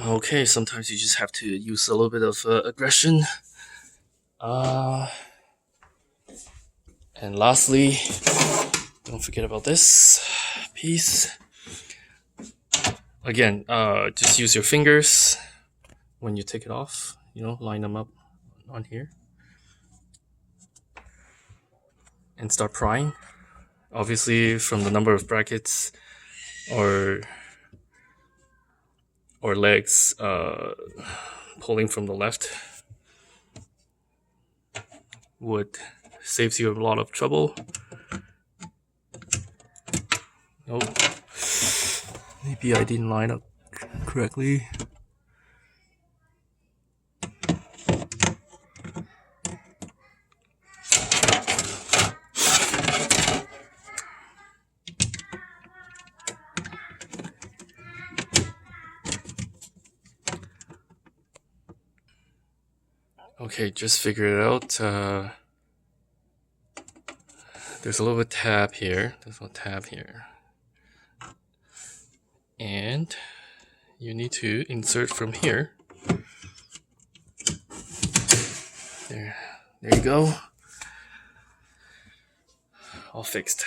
Okay, sometimes you just have to use a little bit of aggression. And lastly, don't forget about this piece. Again, just use your fingers when you take it off, line them up on here and start prying. Obviously, from the number of brackets or legs pulling from the left saves you a lot of trouble. Oh, maybe I didn't line up correctly. Okay, just figure it out. There's a little tab here. And you need to insert from here. There you go. All fixed.